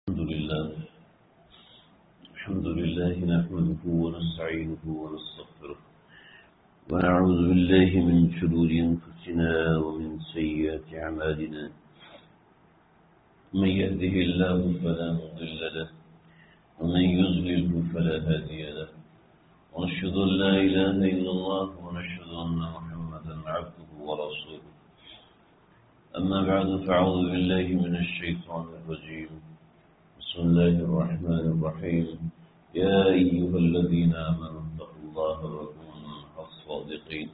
الحمد لله نحمده ونستعينه ونستغفره ونعوذ بالله من شرور أنفسنا ومن سيئات أعمالنا من يهده الله فلا مضل له ومن يضلله فلا هادي له ونشهد أن لا إله إلا الله ونشهد أن محمدا عبده ورسوله أما بعد فأعوذ بالله من الشيطان الرجيم بسم الله الرحمن الرحيم يا أيها الذين آمنوا اتقوا الله وكونوا مع الصادقين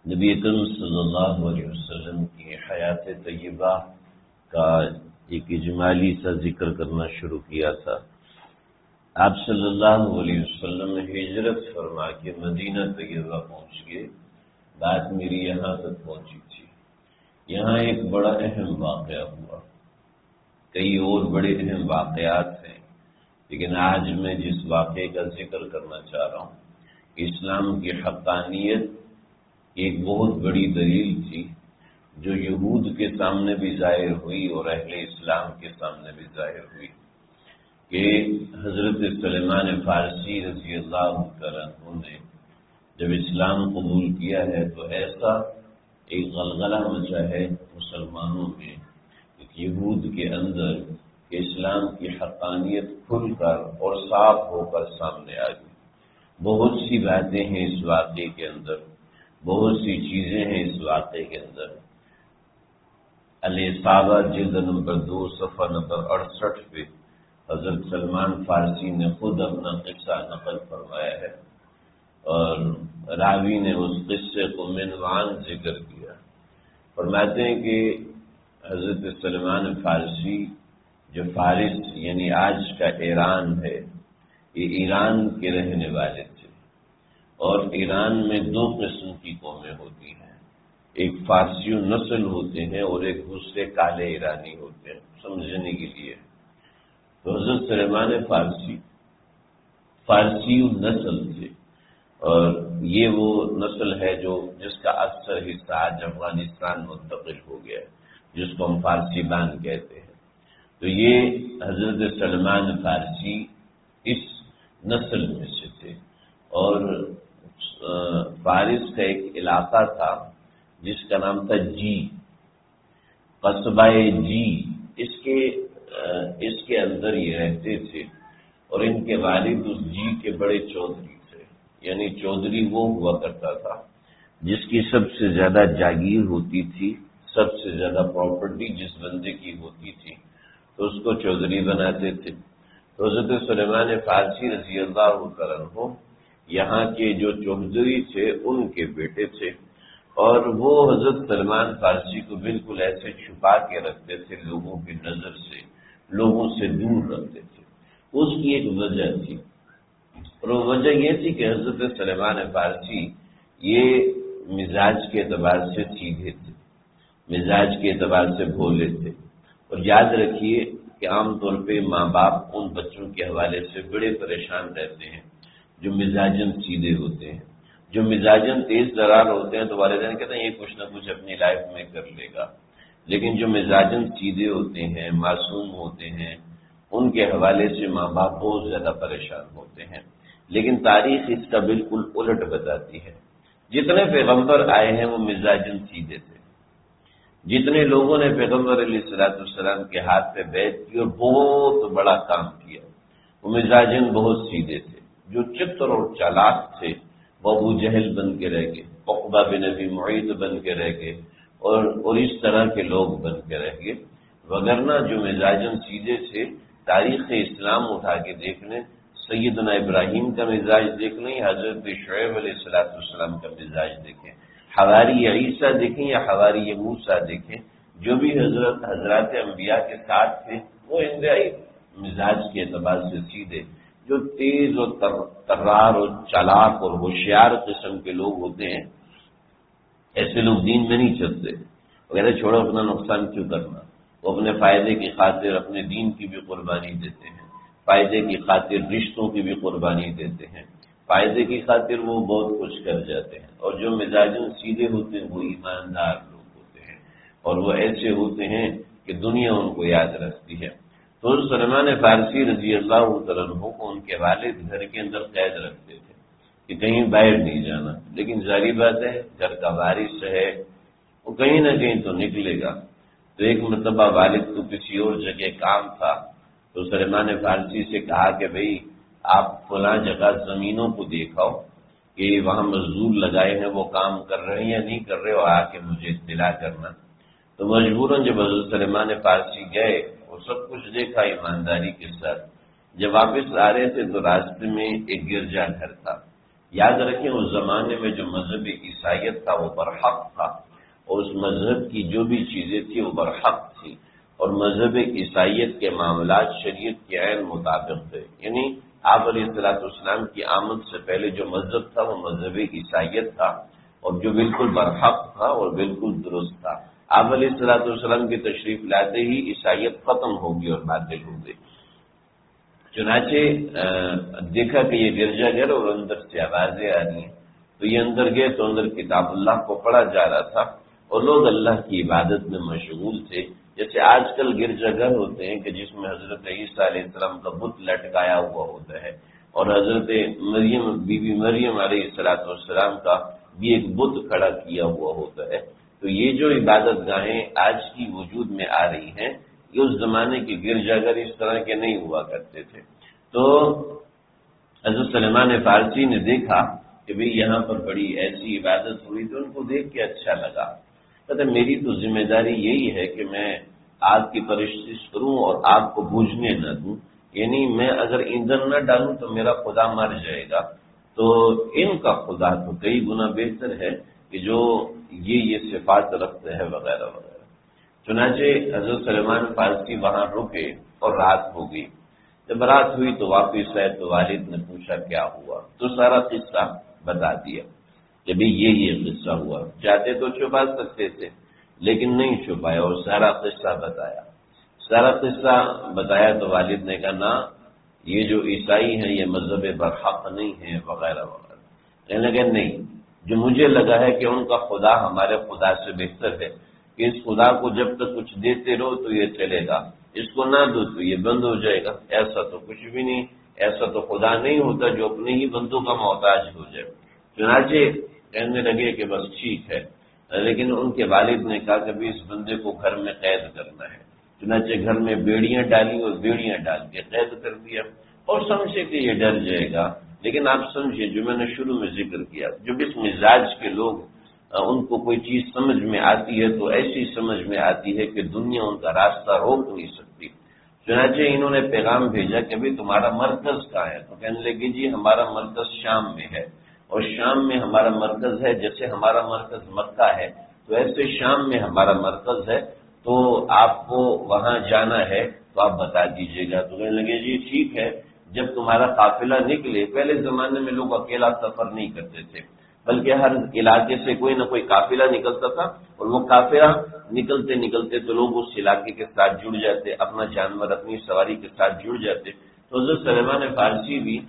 نبی اکرم صلی اللہ علیہ وسلم کی حیات طیبہ کا ایک اجمالی سا ذکر کرنا شروع کیا تھا۔ آپ صلی اللہ علیہ وسلم ہجرت فرما کے مدینہ طیبہ پہنچ گئے، بات میری یہاں تک پہنچی تھی۔ یہاں ایک بڑا اہم واقعہ ہوا، کئی اور بڑے اہم واقعات ہیں، لیکن آج میں جس واقعے کا ذکر کرنا چاہ رہا ہوں، اسلام کی حقانیت ایک بہت بڑی دلیل تھی جو یہود کے سامنے بھی ظاہر ہوئی اور اہل اسلام کے سامنے بھی ظاہر ہوئی کہ حضرت سلیمان فارسی رضی اللہ عنہ نے جب اسلام قبول کیا ہے تو ایسا ایک غلغلہ مچا ہے مسلمانوں میں، یہود کے اندر، کہ اسلام کی حقانیت کھل کر اور صاف ہو کر سامنے آ گئی۔ بہت سی باتیں ہیں اس واقعے کے اندر، بہت سی چیزیں ہیں اس واقعے کے اندر۔ الاصابہ جلد نمبر 2 صفحہ نمبر 68 پہ حضرت سلمان فارسی نے خود اپنا قصہ نقل فرمایا ہے، اور راوی نے اس قصے کو عنوان ذکر کیا۔ فرماتے ہیں کہ حضرت سلمان فارسی جو فارس یعنی آج کا ایران ہے، یہ ایران کے رہنے والے تھے، اور ایران میں 2 قسم کی قومیں ہوتی ہیں، ایک فارسی نسل ہوتے ہیں اور ایک دوسرے کالے ایرانی ہوتے ہیں، سمجھنے کے لیے۔ تو حضرت سلمان فارسی نسل تھے، اور یہ وہ نسل ہے جس کا اکثر حصہ آج افغانستان منتقل ہو گیا ہے، جس کو ہم فارسی بان کہتے ہیں۔ تو یہ حضرت سلمان فارسی اس نسل میں سے تھے، اور فارس کا ایک علاقہ تھا جس کا نام تھا جی، قصبہ جی، اس کے اندر یہ رہتے تھے، اور ان کے والد اس جی کے بڑے چودھری تھے، یعنی چودھری وہ ہوا کرتا تھا جس کی سب سے زیادہ جاگیر ہوتی تھی، سب سے زیادہ پراپرٹی جس بندے کی ہوتی تھی تو اس کو چودھری بناتے تھے۔ تو حضرت سلیمان فارسی رضی اللہ عنہ یہاں کے جو چودھری تھے ان کے بیٹے تھے، اور وہ حضرت سلمان فارسی کو بالکل ایسے چھپا کے رکھتے تھے، لوگوں کی نظر سے، لوگوں سے دور رکھتے تھے۔ اس کی ایک وجہ تھی، اور وہ وجہ یہ تھی کہ حضرت سلیمان فارسی یہ مزاج کے اعتبار سے سیدھے تھے، مزاج کے اعتبار سے بھولے تھے، اور یاد رکھیے کہ عام طور پہ ماں باپ ان بچوں کے حوالے سے بڑے پریشان رہتے ہیں جو مزاجن سیدھے ہوتے ہیں۔ جو مزاجن تیز ترار ہوتے ہیں تو والدین کہتے ہیں یہ کچھ نہ کچھ اپنی لائف میں کر لے گا، لیکن جو مزاجن سیدھے ہوتے ہیں، معصوم ہوتے ہیں، ان کے حوالے سے ماں باپ بہت زیادہ پریشان ہوتے ہیں۔ لیکن تاریخ اس کا بالکل الٹ بتاتی ہے۔ جتنے پیغمبر آئے ہیں وہ مزاجن سیدھے تھے، جتنے لوگوں نے پیغمبر علیہ السلام کے ہاتھ پہ بیعت کی اور بہت بڑا کام کیا، وہ مزاجن بہت سیدھے تھے۔ جو چتر اور چالاک تھے وہ ابو جہل بن کے رہ گئے، عقبہ بن ابی معیط بن کے رہ گئے، اور اس طرح کے لوگ بن کے رہ گئے، وگرنہ جو مزاجن سیدھے تھے، تاریخ اسلام اٹھا کے دیکھ لیں، سیدنا ابراہیم کا مزاج دیکھ لیں، حضرت شعیب علیہ السلام کا مزاج دیکھیں، حواری عیسیٰ دیکھیں یا حواری موسیٰ دیکھیں، جو بھی حضرات انبیاء کے ساتھ تھے وہ انتہائی مزاج کے اعتبار سے سیدھے، جو تیز اور ترار اور چالاک اور ہوشیار قسم کے لوگ ہوتے ہیں، ایسے لوگ دین میں نہیں چلتے، وغیرہ چھوڑو اپنا نقصان کیوں کرنا، وہ اپنے فائدے کی خاطر اپنے دین کی بھی قربانی دیتے ہیں، فائدے کی خاطر رشتوں کی بھی قربانی دیتے ہیں، فائدے کی خاطر وہ بہت کچھ کر جاتے ہیں، اور جو مزاجن سیدھے ہوتے ہیں وہ ایماندار لوگ ہوتے ہیں، اور وہ ایسے ہوتے ہیں کہ دنیا ان کو یاد رکھتی ہے۔ تو سلمان فارسی رضی اللہ تعالیٰ عنہ کو ان کے والد گھر کے اندر قید رکھتے تھے کہ کہیں باہر نہیں جانا، لیکن ظاہری بات ہے گھر کا وارث ہے وہ کہیں نہ کہیں تو نکلے گا۔ تو ایک مرتبہ والد کو کسی اور جگہ کام تھا، تو سلمان فارسی سے کہا کہ بھئی آپ فلاں جگہ زمینوں کو دیکھاؤ کہ وہاں مزدور لگائے ہیں وہ کام کر رہے ہیں یا نہیں کر رہے، اور آ کے مجھے اطلاع کرنا۔ تو مجبوراً جب حضرت سلمان فارسی گئے اور سب کچھ دیکھا ایمانداری کے ساتھ، جب واپس آ رہے تھے تو راستے میں ایک گرجا گھر تھا۔ یاد رکھیں اس زمانے میں جو مذہب عیسائیت تھا وہ برحق تھا، اور اس مذہب کی جو بھی چیزیں تھیں وہ برحق تھی، اور مذہب عیسائیت کے معاملات شریعت کے عین مطابق تھے۔ یعنی آپ علیہ السلام کی آمد سے پہلے جو مذہب تھا وہ مذہب عیسائیت تھا، اور جو بالکل برحق تھا اور بالکل درست تھا۔ آپ علیہ السلام کی تشریف لاتے ہی عیسائیت ختم ہوگی اور باطل ہو گئی۔ چنانچہ دیکھا کہ یہ گرجا گھر اور اندر سے آوازیں آ رہی ہیں، تو یہ اندر گئے تو اندر کتاب اللہ کو پڑھا جا رہا تھا اور لوگ اللہ کی عبادت میں مشغول تھے۔ جیسے آج کل گرجا گھر ہوتے ہیں کہ جس میں حضرت عیسیٰ علیہ السلام کا بت لٹکایا ہوا ہوتا ہے، اور حضرت مریم بی بی مریم علیہ السلام کا بھی ایک بت کھڑا کیا ہوا ہوتا ہے۔ تو یہ جو عبادت گاہیں آج کی وجود میں آ رہی ہیں، یہ اس زمانے کے گرجا گھر اس طرح کے نہیں ہوا کرتے تھے۔ تو حضرت سلمان فارسی نے دیکھا کہ بھئی یہاں پر بڑی ایسی عبادت ہوئی تو ان کو دیکھ کے اچھا لگا۔ کہتے میری تو ذمہ داری یہی ہے کہ میں آگ کی پرستش کروں اور آگ کو بجھنے نہ دوں، یعنی میں اگر ایندھن نہ ڈالوں تو میرا خدا مر جائے گا، تو ان کا خدا تو کئی گنا بہتر ہے کہ جو یہ صفات رکھتے ہیں وغیرہ وغیرہ۔ چنانچہ حضرت سلمان فارسی وہاں رکے اور رات ہو گئی۔ جب رات ہوئی تو واپس آئے تو والد نے پوچھا کیا ہوا، تو سارا قصہ بتا دیا کہ بھئی یہ قصہ ہوا۔ چاہتے تو چھپا سکتے تھے لیکن نہیں چھپایا اور سارا قصہ بتایا۔ سارا قصہ بتایا تو والد نے کہا نہ، یہ جو عیسائی ہیں یہ مذہب برحق نہیں ہے وغیرہ وغیرہ۔ کہنے لگے نہیں، جو مجھے لگا ہے کہ ان کا خدا ہمارے خدا سے بہتر ہے، کہ اس خدا کو جب تک کچھ دیتے رہو تو یہ چلے گا، اس کو نہ دو تو یہ بند ہو جائے گا۔ ایسا تو کچھ بھی نہیں، ایسا تو خدا نہیں ہوتا جو اپنے ہی بندوں کا محتاج ہو جائے۔ چنانچہ کہنے لگے کہ بس ٹھیک ہے، لیکن ان کے والد نے کہا کہ بھی اس بندے کو گھر میں قید کرنا ہے۔ چنانچہ گھر میں بیڑیاں ڈالی اور بیڑیاں ڈال کے قید کر دیا، اور سمجھے کہ یہ ڈر جائے گا۔ لیکن آپ سمجھے جو میں نے شروع میں ذکر کیا، جو اس مزاج کے لوگ ان کو کوئی چیز سمجھ میں آتی ہے تو ایسی سمجھ میں آتی ہے کہ دنیا ان کا راستہ روک نہیں سکتی۔ چنانچہ انہوں نے پیغام بھیجا کہ بھئی تمہارا مرکز کہاں ہے؟ تو کہنے لگے جی ہمارا مرکز شام میں ہے، اور شام میں ہمارا مرکز ہے، جیسے ہمارا مرکز مکہ ہے تو ایسے شام میں ہمارا مرکز ہے، تو آپ کو وہاں جانا ہے تو آپ بتا دیجیے گا۔ تو کہنے لگے جی ٹھیک ہے، جب تمہارا قافلہ نکلے، پہلے زمانے میں لوگ اکیلا سفر نہیں کرتے تھے بلکہ ہر علاقے سے کوئی نہ کوئی قافلہ نکلتا تھا، اور وہ قافلہ نکلتے نکلتے تو لوگ اس علاقے کے ساتھ جڑ جاتے، اپنا جانور اپنی سواری کے ساتھ جڑ جاتے۔ تو حضرت سلمان فارسی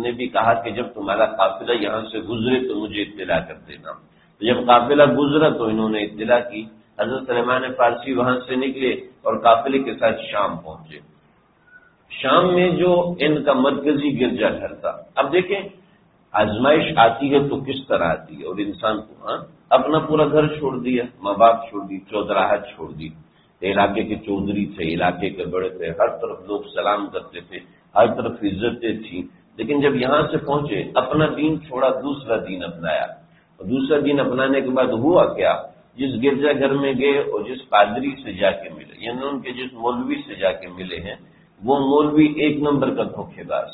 نے بھی کہا کہ جب تمہارا قافلہ یہاں سے گزرے تو مجھے اطلاع کر دینا۔ تو جب قافلہ گزرا تو انہوں نے اطلاع کی، حضرت سلمان فارسی وہاں سے نکلے اور قافلے کے ساتھ شام پہنچے۔ شام میں جو ان کا مرکزی گرجا گھر تھا، اب دیکھیں آزمائش آتی ہے تو کس طرح آتی ہے، اور انسان کو اپنا پورا گھر چھوڑ دیا، ماں باپ چھوڑ دی، چودراہٹ چھوڑ دی، علاقے کے چودھری تھے، علاقے کے بڑے تھے، ہر طرف لوگ سلام کرتے تھے، ہر طرف عزتیں تھیں، لیکن جب یہاں سے پہنچے اپنا دین چھوڑا، دوسرا دین اپنایا، اور دوسرا دین اپنانے کے بعد ہوا کیا، جس گرجا گھر میں گئے اور جس پادری سے جا کے ملے، یعنی ان کے جس مولوی سے جا کے ملے ہیں، وہ مولوی ایک نمبر کا دھوکے باز،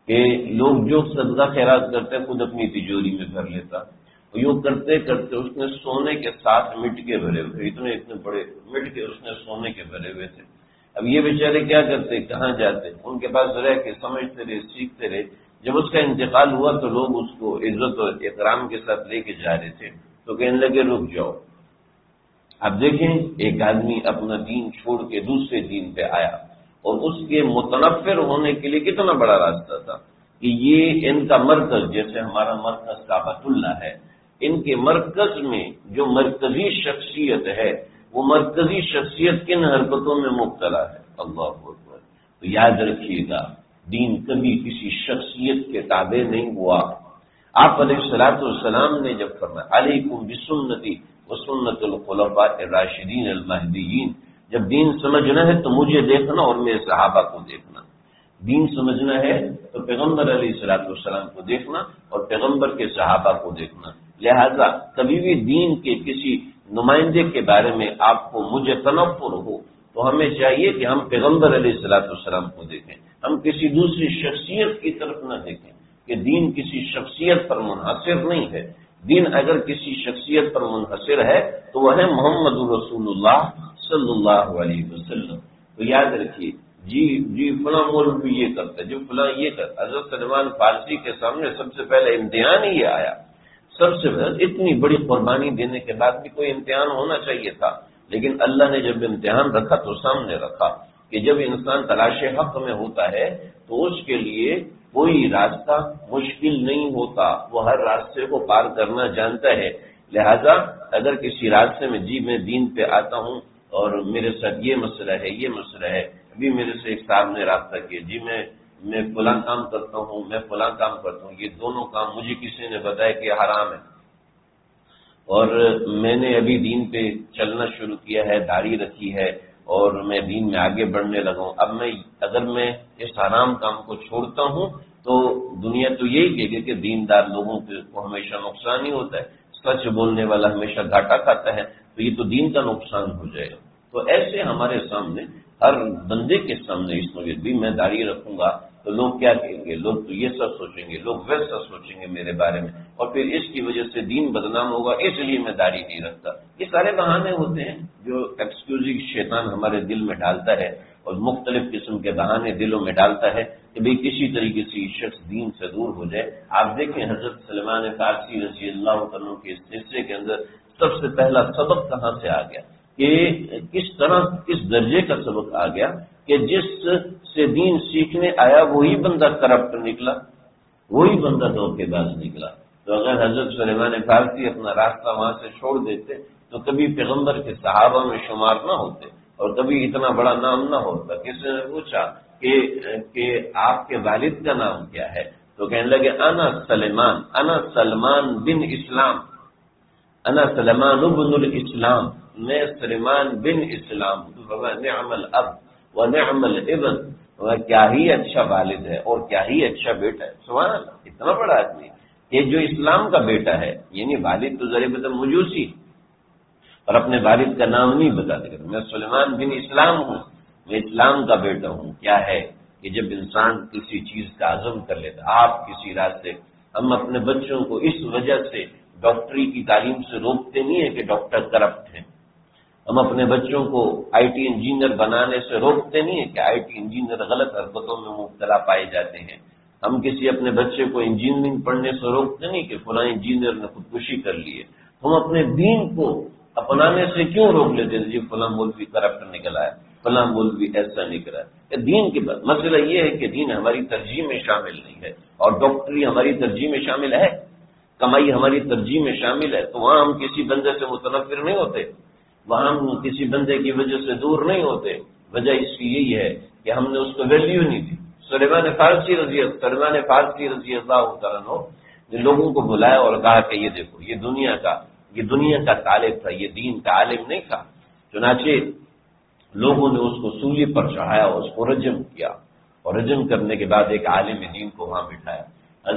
کہ لوگ جو صدقہ خیرات کرتے ہیں خود اپنی تجوری میں بھر لیتا، یوں کرتے کرتے اس نے سونے کے 7 مٹکے بھرے ہوئے، اتنے بڑے مٹکے اس نے سونے کے بھرے ہوئے تھے۔ اب یہ بیچارے کیا کرتے، کہاں جاتے، ان کے پاس رہ کے سمجھتے رہے، سیکھتے رہے۔ جب اس کا انتقال ہوا تو لوگ اس کو عزت اور احترام کے ساتھ لے کے جا رہے تھے، تو کہنے لگے رک جاؤ۔ اب دیکھیں ایک آدمی اپنا دین چھوڑ کے دوسرے دین پہ آیا، اور اس کے متنفر ہونے کے لیے کتنا بڑا راستہ تھا کہ یہ ان کا مرکز، جیسے ہمارا مرکز کعبۃ اللہ ہے، ان کے مرکز میں جو مرکزی شخصیت ہے وہ مرکزی شخصیت کن حرکتوں میں مبتلا ہے؟ اللہ اکبر۔ تو یاد رکھیے گا، دین کبھی کسی شخصیت کے تابع نہیں ہوا۔ آپ علیہ الصلوۃ والسلام نے جب فرمایا علیکم بسنتی وسنت الخلفاء الراشدین المہدیین، جب دین سمجھنا ہے تو مجھے دیکھنا اور میرے صحابہ کو دیکھنا۔ دین سمجھنا ہے تو پیغمبر علیہ الصلوۃ والسلام کو دیکھنا اور پیغمبر کے صحابہ کو دیکھنا۔ لہذا کبھی بھی دین کے کسی نمائندے کے بارے میں آپ کو مجھے تنفر ہو تو ہمیں چاہیے کہ ہم پیغمبر علیہ الصلوۃ والسلام کو دیکھیں، ہم کسی دوسری شخصیت کی طرف نہ دیکھیں، کہ دین کسی شخصیت پر منحصر نہیں ہے۔ دین اگر کسی شخصیت پر منحصر ہے تو وہ ہے محمد رسول اللہ صلی اللہ علیہ وسلم۔ تو یاد رکھیے، جی فلاں مولوی یہ کرتا ہے، جو فلاں یہ کرتا۔ حضرت سلمان فارسی کے سامنے سب سے پہلے امتحان ہی یہ آیا، سب سے پہلے اتنی بڑی قربانی دینے کے بعد بھی کوئی امتحان ہونا چاہیے تھا، لیکن اللہ نے جب امتحان رکھا تو سامنے رکھا کہ جب انسان تلاش حق میں ہوتا ہے تو اس کے لیے کوئی راستہ مشکل نہیں ہوتا، وہ ہر راستے کو پار کرنا جانتا ہے۔ لہذا اگر کسی راستے میں میں دین پہ آتا ہوں اور میرے ساتھ یہ مسئلہ ہے، یہ مسئلہ ہے، ابھی میرے سے ایک صاحب نے رابطہ کیا، میں فلاں کام کرتا ہوں، میں فلاں کام کرتا ہوں، یہ دونوں کام مجھے کسی نے بتایا کہ حرام ہے، اور میں نے ابھی دین پہ چلنا شروع کیا ہے، داڑھی رکھی ہے اور میں دین میں آگے بڑھنے لگا ہوں۔ اب اگر میں اس حرام کام کو چھوڑتا ہوں تو دنیا تو یہی کہے گی کہ دیندار لوگوں کو ہمیشہ نقصان ہی ہوتا ہے، سچ بولنے والا ہمیشہ گھاٹا کھاتا ہے، تو یہ تو دین کا نقصان ہو جائے گا۔ تو ایسے ہمارے سامنے، ہر بندے کے سامنے اس میں بھی میں داڑھی رکھوں گا تو لوگ کیا کہیں گے، لوگ تو یہ سب سوچیں گے، لوگ ویسا سوچیں گے میرے بارے میں، اور پھر اس کی وجہ سے دین بدنام ہوگا، اس لیے میں داڑھی نہیں رکھتا۔ یہ سارے بہانے ہوتے ہیں جو ایکسکیوزنگ شیطان ہمارے دل میں ڈالتا ہے، اور مختلف قسم کے بہانے دلوں میں ڈالتا ہے کہ بھئی کسی طریقے سے یہ شخص دین سے دور ہو جائے۔ آپ دیکھیں حضرت سلمان فارسی رضی اللہ عنہ کے اس قصے کے اندر سب سے پہلا سبق کہاں سے آ گیا، کہ کس طرح کس درجے کا سبق آ گیا کہ جس سے دین سیکھنے آیا وہی بندہ کرپٹ نکلا، وہی بندہ دھوکے باز نکلا۔ تو اگر حضرت سلیمان فارسی اپنا راستہ وہاں سے چھوڑ دیتے تو کبھی پیغمبر کے صحابہ میں شمار نہ ہوتے اور کبھی اتنا بڑا نام نہ ہوتا۔ کسی نے پوچھا کہ آپ کے والد کا نام کیا ہے، تو کہنے لگے انا سلمان بن اسلام، انا سلمان بن الاسلام، میں سلمان بن اسلام ہوں۔ نعم الاب و نعم الابن، کیا ہی اچھا والد ہے اور کیا ہی اچھا بیٹا ہے۔ سبحان اللہ، اتنا بڑا آدمی کہ جو اسلام کا بیٹا ہے، یعنی والد تو ذریعہ مجوسی، اور اپنے والد کا نام نہیں بتاتے، میں سلیمان بن اسلام ہوں، میں اسلام کا بیٹا ہوں۔ کیا ہے کہ جب انسان کسی چیز کا عزم کر لیتا، آپ کسی راستے، ہم اپنے بچوں کو اس وجہ سے ڈاکٹری کی تعلیم سے روکتے نہیں ہیں کہ ڈاکٹر کرپٹ ہیں، ہم اپنے بچوں کو آئی ٹی انجینئر بنانے سے روکتے نہیں ہیں کہ آئی ٹی انجینئر غلط حرکتوں میں مبتلا پائے جاتے ہیں، ہم کسی اپنے بچے کو انجینئرنگ پڑھنے سے روکتے نہیں کہ فلاں انجینئر نے خودکشی کر لی ہے، ہم اپنے دین کو اپنانے سے کیوں روک لیتے ہیں؟ جی فلاں مولوی کرپٹ نکلا ہے، فلاں مولوی ایسا نکلا ہے۔ دین کے بعد مسئلہ یہ ہے کہ دین ہماری ترجیح میں شامل نہیں ہے، اور ڈاکٹری ہماری ترجیح میں شامل ہے، کمائی ہماری ترجیح میں شامل ہے، تو وہاں ہم کسی بندے سے متنفر نہیں ہوتے، وہاں ہم کسی بندے کی وجہ سے دور نہیں ہوتے۔ وجہ اس کی یہی ہے کہ ہم نے اس کو ویلیو نہیں دی۔ سلیمان فارسی رضی اللہ تعالیٰ عنہ نے لوگوں کو بلایا اور کہا کہ یہ دیکھو، یہ دنیا کا طالب تھا، یہ دین کا عالم نہیں تھا۔ چنانچہ لوگوں نے اس کو سولی پر چڑھایا، اس کو رجم کیا، اور رجم کرنے کے بعد ایک عالم دین کو وہاں بٹھایا۔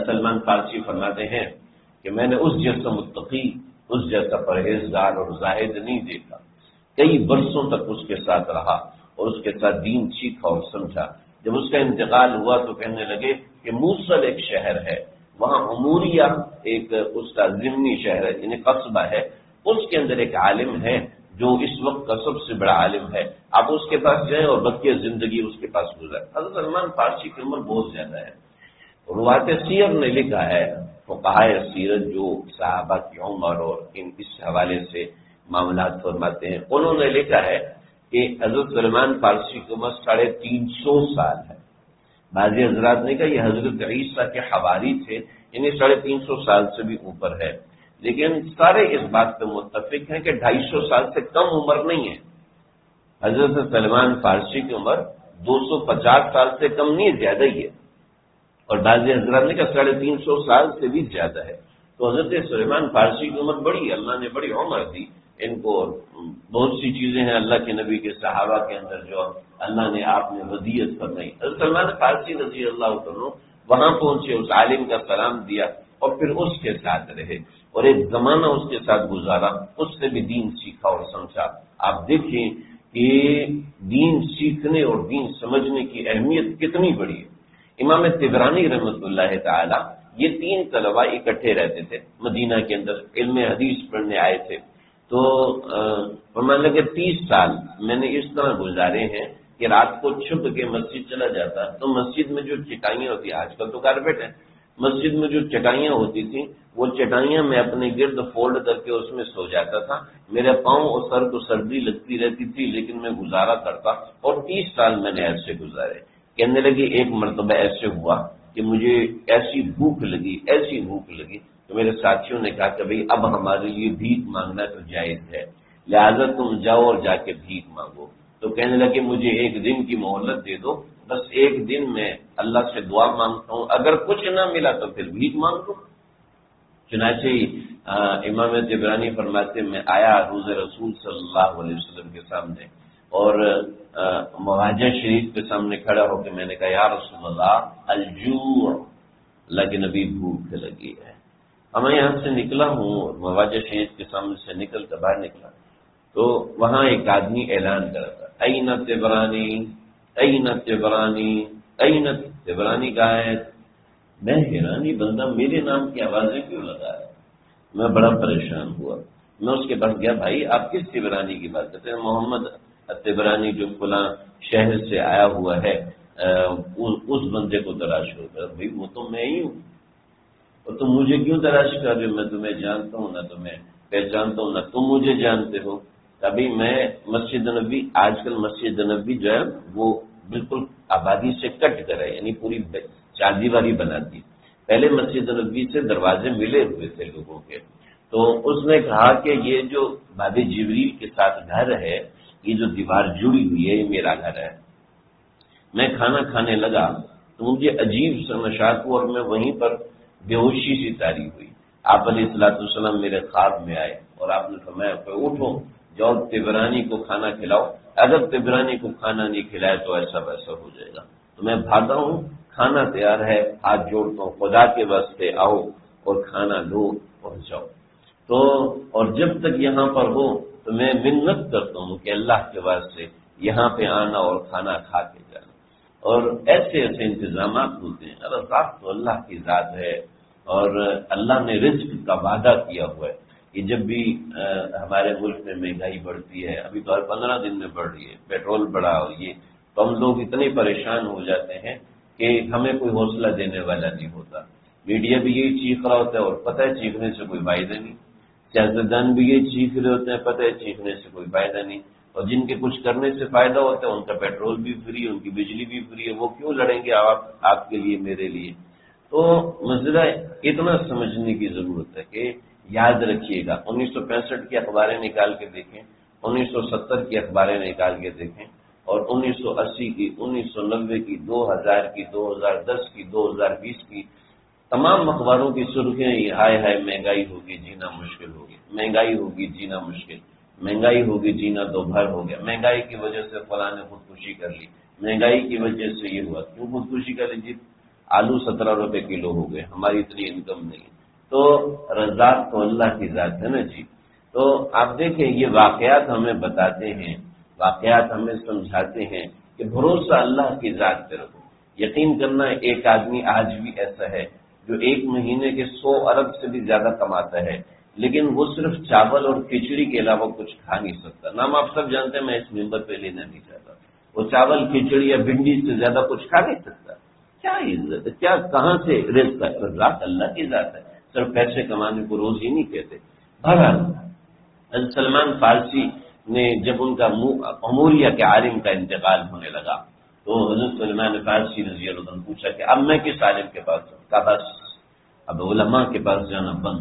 سلمان فارسی فرماتے ہیں کہ میں نے اس جیسا متقی، اس جیسا پرہیزگار اور زاہد نہیں دیکھا۔ کئی برسوں تک اس کے ساتھ رہا اور اس کے ساتھ دین سیکھا اور سمجھا۔ جب اس کا انتقال ہوا تو کہنے لگے کہ موصل ایک شہر ہے، وہاں عموریہ ایک اس کا ضمنی شہر ہے، یعنی قصبہ ہے، اس کے اندر ایک عالم ہے جو اس وقت کا سب سے بڑا عالم ہے، آپ اس کے پاس جائیں اور بقیہ زندگی اس کے پاس گزاریں۔ حضرت سلمان فارسی کی عمر بہت زیادہ ہے۔ روایت سیر نے لکھا ہے، فقہائے سیرت جو صحابہ کی عمر اور اس حوالے سے معاملات فرماتے ہیں، انہوں نے لکھا ہے کہ حضرت سلمان فارسی کی عمر 350 سال ہے۔ بعضی حضرات نے کہا یہ حضرت عیسیٰ کے حواری تھے، یعنی 350 سال سے بھی اوپر ہے، لیکن سارے اس بات پہ متفق ہیں کہ 250 سال سے کم عمر نہیں ہے. حضرت سلمان فارسی کی عمر 250 سال سے کم نہیں ہے، زیادہ ہی ہے، اور بعض حضرات نے کہا 350 سال سے بھی زیادہ ہے. تو حضرت سلیمان فارسی کی عمر بڑی ہے، اللہ نے بڑی عمر دی ان کو. بہت سی چیزیں ہیں اللہ کے نبی کے صحابہ کے اندر جو اللہ نے آپ نے وصیت فرمائی. حضرت سلمان فارسی رضی اللہ عنہ وہاں پہنچے، اس عالم کا سلام دیا اور پھر اس کے ساتھ رہے اور ایک زمانہ اس کے ساتھ گزارا، اس سے بھی دین سیکھا اور سمجھا. آپ دیکھیں کہ دین سیکھنے اور دین سمجھنے کی اہمیت کتنی بڑی ہے. امام طبرانی رحمۃ اللہ تعالی یہ 3 طلباء اکٹھے رہتے تھے مدینہ کے اندر، علم حدیث پڑھنے آئے تھے. تو فرمانے لگے 30 سال میں نے اس طرح گزارے ہیں کہ رات کو چھپ کے مسجد چلا جاتا تو مسجد میں جو چٹائیاں ہوتی ہیں، آج کل تو کارپیٹ ہے، مسجد میں جو چٹائیاں ہوتی تھیں وہ چٹائیاں میں اپنے گرد فولڈ کر کے اس میں سو جاتا تھا. میرے پاؤں اور سر کو سردی لگتی رہتی تھی لیکن میں گزارا کرتا، اور 30 سال میں نے ایسے گزارے. کہنے لگی ایک مرتبہ ایسے ہوا کہ مجھے ایسی بھوک لگی تو میرے ساتھیوں نے کہا کہ بھئی اب ہمارے لیے بھیک مانگنا تو جائز ہے، لہذا تم جاؤ اور جا کے بھیک مانگو. تو کہنے لگے مجھے 1 دن کی مہلت دے دو، بس 1 دن میں اللہ سے دعا مانگتا ہوں، اگر کچھ نہ ملا تو پھر بھیک مانگ دو. چنانچہ امام طبرانی فرماتے میں آیا روز رسول صلی اللہ علیہ وسلم کے سامنے اور مواجہ شریف کے سامنے کھڑا ہو کے میں نے کہا یا رسول اللہ الجوع، اللہ کے نبی بھوک لگی ہے. اب میں یہاں سے نکلا ہوں، مواجہ شریف کے سامنے سے نکل کر باہر نکلا تو وہاں ایک آدمی اعلان کرا تھا این طبرانی، این طبرانی، این طبرانی کہا ہے. میں حیرانی بندہ میرے نام کی آوازیں کیوں لگا ہے. میں بڑا پریشان ہوا. میں اس کے پاس گیا، بھائی آپ کس طبرانی کی بات کرتے ہیں؟ محمد طبرانی جو فلاں شہر سے آیا ہوا ہے اس بندے کو تلاش کرو. بھائی وہ تو میں ہی ہوں، اور تم مجھے کیوں تلاش کر رہے ہو؟ میں تمہیں جانتا ہوں، نہ تمہیں پہچانتا ہوں، نہ تم مجھے جانتے ہو. ابھی میں مسجد نبی، آج کل مسجد نبی جو ہے وہ بالکل آبادی سے کٹ کر ہے، یعنی پوری چاردیواری بنا دی. پہلے مسجد نبی سے دروازے ملے ہوئے تھے لوگوں کے. تو اس نے کہا کہ یہ جو باب جبریل کے ساتھ گھر ہے، یہ جو دیوار جڑی ہوئی ہے، یہ میرا گھر ہے. میں کھانا کھانے لگا تو مجھے عجیب سا نشاط ہوا اور میں وہیں پر بے ہوشی سی طاری ہوئی. آپ علیہ الصلوۃ والسلام میرے خواب میں آئے اور آپ نے فرمایا کہ اٹھو جاؤ طبرانی کو کھانا کھلاؤ، اگر طبرانی کو کھانا نہیں کھلایا تو ایسا ویسا ہو جائے گا. تو میں بھاگا ہوں، کھانا تیار ہے، ہاتھ جوڑتا ہوں خدا کے واسطے آؤ اور کھانا لو اور جاؤ. تو اور جب تک یہاں پر ہو تو میں منت کرتا ہوں کہ اللہ کے واسطے یہاں پہ آنا اور کھانا کھا کے جانا. اور ایسے ایسے انتظامات ہوتے ہیں. رزاق تو اللہ کی ذات ہے اور اللہ نے رزق کا وعدہ کیا ہوا ہے کہ جب بھی ہمارے ملک میں مہنگائی بڑھتی ہے، ابھی تو 15 دن میں بڑھ رہی ہے، پیٹرول بڑھا اور یہ، تو ہم لوگ اتنے پریشان ہو جاتے ہیں کہ ہمیں کوئی حوصلہ دینے والا نہیں ہوتا. میڈیا بھی یہی چیخ رہا ہوتا ہے اور پتہ ہے چیخنے سے کوئی فائدہ نہیں. سیاستدان بھی یہی چیخ رہے ہوتے ہیں، پتہ ہے چیخنے سے کوئی فائدہ نہیں. اور جن کے کچھ کرنے سے فائدہ ہوتا ہے ان کا پیٹرول بھی فری، ان کی بجلی بھی فری ہے، وہ کیوں لڑیں گے آپ کے لیے میرے لیے. تو مسئلہ اتنا سمجھنے کی ضرورت ہے کہ یاد رکھیے گا 1965 کی اخباریں نکال کے دیکھیں، 1970 کی اخباریں نکال کے دیکھیں، اور 1980 کی، 1990 کی، 2000 کی، 2010 کی، 2020 کی تمام اخباروں کی سرخیاں یہ ہائے ہائے مہنگائی ہوگی جینا مشکل ہوگی، مہنگائی ہوگی جینا مشکل، مہنگائی ہوگی جینا دو بھر ہو گیا، مہنگائی کی وجہ سے فلاں نے خودکشی کر لی، مہنگائی کی وجہ سے یہ ہوا. کیوں خودکشی کر لی؟ آلو 17 روپے کلو ہو گئے، ہماری اتنی انکم نہیں. تو رزاق تو اللہ کی ذات ہے نا جی. تو آپ دیکھیں یہ واقعات ہمیں بتاتے ہیں، واقعات ہمیں سمجھاتے ہیں کہ بھروسہ اللہ کی ذات پہ رکھو. یقین کرنا ایک آدمی آج بھی ایسا ہے جو 1 مہینے کے 100 ارب سے بھی زیادہ کماتا ہے، لیکن وہ صرف چاول اور کھچڑی کے علاوہ کچھ کھا نہیں سکتا. نام آپ سب جانتے ہیں، میں اس ممبر پہ لینا نہیں چاہتا. وہ چاول کھچڑی یا بھنڈی سے زیادہ کچھ کھا نہیں سکتا. کیا عزت ہے، کیا کہاں سے رزق ہے؟ رزاق اللہ کی ذات ہے. صرف پیسے کمانے کو روزی نہیں کہتے. بہرحال سلمان فارسی نے جب ان کا اموریہ کے عالم کا انتقال ہونے لگا تو حضرت سلمان فارسی رضی اللہ عنہ پوچھا کہ اب میں کس عالم کے پاس جاؤں؟ کہا بس اب علماء کے پاس جانا بند.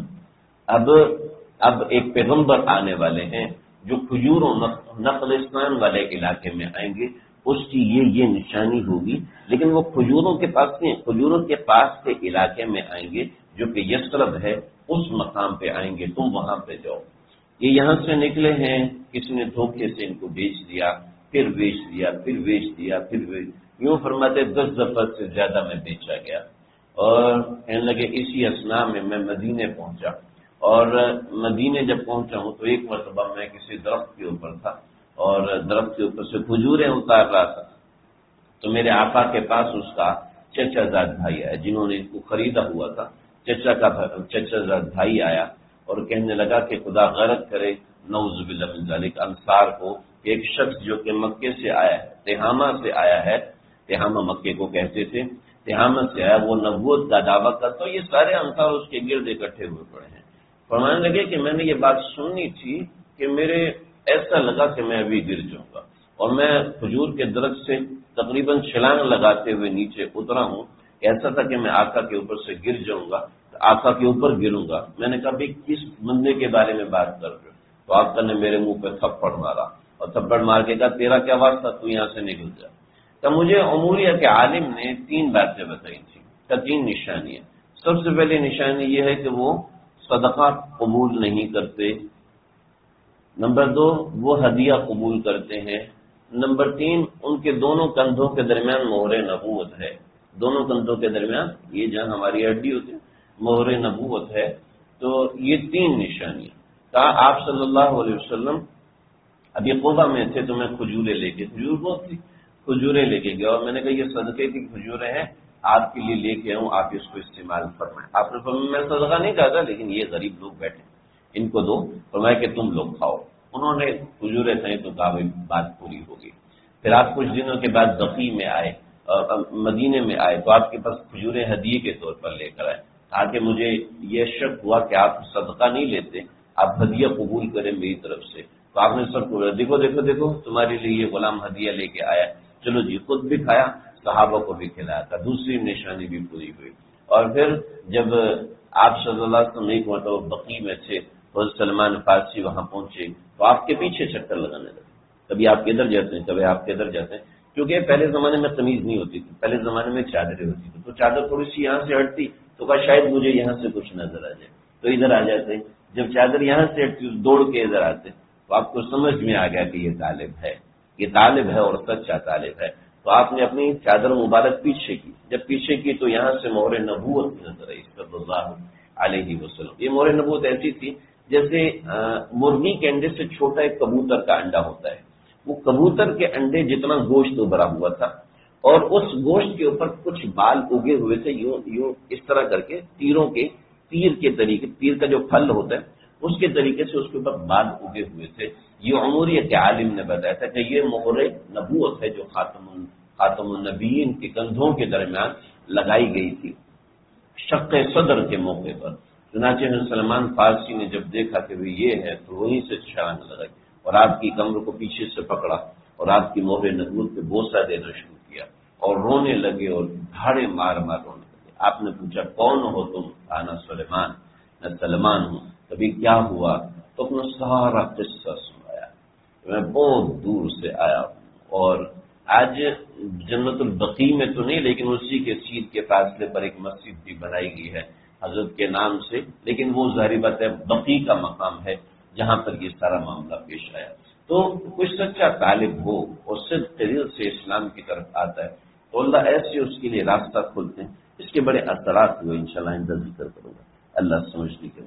اب ایک پیغمبر آنے والے ہیں جو کھجور و نخلستان والے علاقے میں آئیں گے، اس کی یہ نشانی ہوگی، لیکن وہ کھجوروں کے پاس نہیں، کھجوروں کے پاس کے علاقے میں آئیں گے جو کہ یثرب ہے، اس مقام پہ آئیں گے، تم وہاں پہ جاؤ۔ یہ یہاں سے نکلے ہیں، کسی نے دھوکے سے ان کو بیچ دیا، پھر بیچ دیا، پھر بیچ دیا، پھر یوں فرماتے 10 دفعہ سے زیادہ میں بیچا گیا۔ اور کہنے لگے اسی اثناء میں مدینے پہنچا، اور مدینے جب پہنچا ہوں تو ایک مرتبہ میں کسی درخت کے اوپر تھا اور درخت کے اوپر سے کھجوریں اتار رہا تھا، تو میرے آقا کے پاس اس کا چچا زاد بھائی آیا، جنہوں نے اس کو خریدا ہوا تھا، چچا زاد بھائی آیا اور کہنے لگا کہ خدا غرق کرے نعوذ باللہ من ذالک انصار کو، ایک شخص جو کہ مکے سے آیا ہے، تہامہ سے آیا ہے، تہامہ مکے کو کہتے تھے، تہامہ سے آیا، وہ نبوت کا دعویٰ کرتا، یہ سارے انصار اس کے گرد اکٹھے ہوئے پڑے ہیں۔ فرمانے لگے کہ میں نے یہ بات سننی تھی کہ میرے ایسا لگا کہ میں ابھی گر جاؤں گا، اور میں کھجور کے درخت سے تقریباً چھلانگ لگاتے ہوئے نیچے اترا ہوں، ایسا تھا کہ میں آقا کے اوپر سے گر جاؤں گا، آقا کے اوپر گروں گا۔ میں نے کہا بھائی کس بندے کے بارے میں بات کر رہے ہو؟ تو آقا نے میرے منہ پہ تھپڑ مارا، اور تھپڑ مار کے کہا تیرا کیا واسطہ، تو یہاں سے نکل جا۔ تو مجھے عموریہ کے عالم نے 3 باتیں بتائی تھیں، 3 نشانیاں۔ سب سے پہلی نشانی یہ ہے کہ وہ صدقہ قبول نہیں کرتے، نمبر 2 وہ ہدیہ قبول کرتے ہیں، نمبر 3 ان کے دونوں کندھوں کے درمیان مہر نبوت ہے، دونوں کندھوں کے درمیان یہ جہاں ہماری ہڈی ہوتی ہے مہر نبوت ہے۔ تو یہ 3 نشانیاں کہا آپ صلی اللہ علیہ وسلم ابھی قبا میں تھے تو میں کھجوریں لے کے، کھجور بہت تھی، کھجوریں لے کے گیا، اور میں نے کہا یہ صدقے کی کھجوریں ہیں، آپ کے لیے لے کے آؤں، آپ اس کو استعمال فرمائیں۔ آپ نے فرمایا میں صدقہ نہیں کہا تھا، لیکن یہ غریب لوگ بیٹھے ان کو دو، فرمایا کہ تم لوگ کھاؤ۔ انہوں نے کھجوریں کھائیں تو کہا بھائی بات پوری ہوگی۔ پھر آپ کچھ دنوں کے بعد بقی میں آئے، مدینے میں آئے، تو آپ کے پاس کھجوریں ہدیے کے طور پر لے کر آئے، تاکہ مجھے یہ شک ہوا کہ آپ صدقہ نہیں لیتے، آپ ہدیہ قبول کریں میری طرف سے۔ تو آپ نے سب کو دیکھو دیکھو دیکھو تمہارے لیے یہ غلام ہدیہ لے کے آیا، چلو جی، خود بھی کھایا، صحابہ کو بھی کھلایا تھا، دوسری نشانی بھی پوری ہوئی۔ اور پھر جب آپ صلی اللہ علیہ وسلم ایک مرتبہ بقی میں تھے، حضرت سلمان فارسی وہاں پہنچے تو آپ کے پیچھے چکر لگانے لگے، کبھی آپ کدھر جاتے ہیں، کبھی آپ کدھر جاتے ہیں، کیونکہ پہلے زمانے میں تمیز نہیں ہوتی تھی، پہلے زمانے میں چادریں ہوتی تھی، تو چادر تھوڑی سی یہاں سے ہٹتی تو کہا شاید مجھے یہاں سے کچھ نظر آ جائے، تو ادھر آ جاتے، جب چادر یہاں سے ہٹتی دوڑ کے ادھر آتے، تو آپ کو سمجھ میں آ گیا کہ یہ طالب ہے، یہ طالب ہے اور سچا طالب ہے۔ تو آپ نے اپنی چادر مبارک پیچھے کی، جب پیچھے کی تو یہاں سے مہر نبوت نظر آئی صلی اللہ علیہ وسلم۔ یہ مہر نبوت ایسی تھی جیسے مرغی کے انڈے سے چھوٹا ایک کبوتر کا انڈا ہوتا ہے، وہ کبوتر کے انڈے جتنا گوشت ابھرا ہوا تھا، اور اس گوشت کے اوپر کچھ بال اگے ہوئے تھے، یوں یوں اس طرح کر کے تیروں کے تیر کے طریقے، تیر کا جو پھل ہوتا ہے اس کے طریقے سے اس کے اوپر بال اگے ہوئے تھے۔ یہ عموریہ کے عالم نے بتایا تھا کہ یہ مہر نبوت ہے جو خاتم النبیین کے کندھوں کے درمیان لگائی گئی تھی شق صدر کے موقع پر۔ چنانچہ سلمان فارسی نے جب دیکھا کہ یہ ہے تو وہیں سے چھلانگ لگائی اور آپ کی کمر کو پیچھے سے پکڑا اور آپ کی مہر نبوت پہ بوسہ دینا شروع کیا اور رونے لگے اور دھاڑے مار مار رونے لگے۔ آپ نے پوچھا کون ہو تم؟ انا سلیمان، میں سلمان ہوں، کبھی کیا ہوا؟ تو اپنا سارا قصہ سنایا، میں بہت دور سے آیا ہوں، اور آج جنت البقیع میں تو نہیں لیکن اسی کے سیٹ کے فاصلے پر ایک مسجد بھی بنائی گئی ہے حضرت کے نام سے، لیکن وہ ظاہر بات ہے بقیع کا مقام ہے جہاں پر یہ سارا معاملہ پیش آیا۔ تو کوئی سچا طالب ہو اور صرف دل سے اسلام کی طرف آتا ہے تو اللہ ایسے اس کے لیے راستہ کھولتے ہیں۔ اس کے بڑے اثرات ہوئے، انشاءاللہ ان کا ذکر کروں گا۔ اللہ سمجھنے کے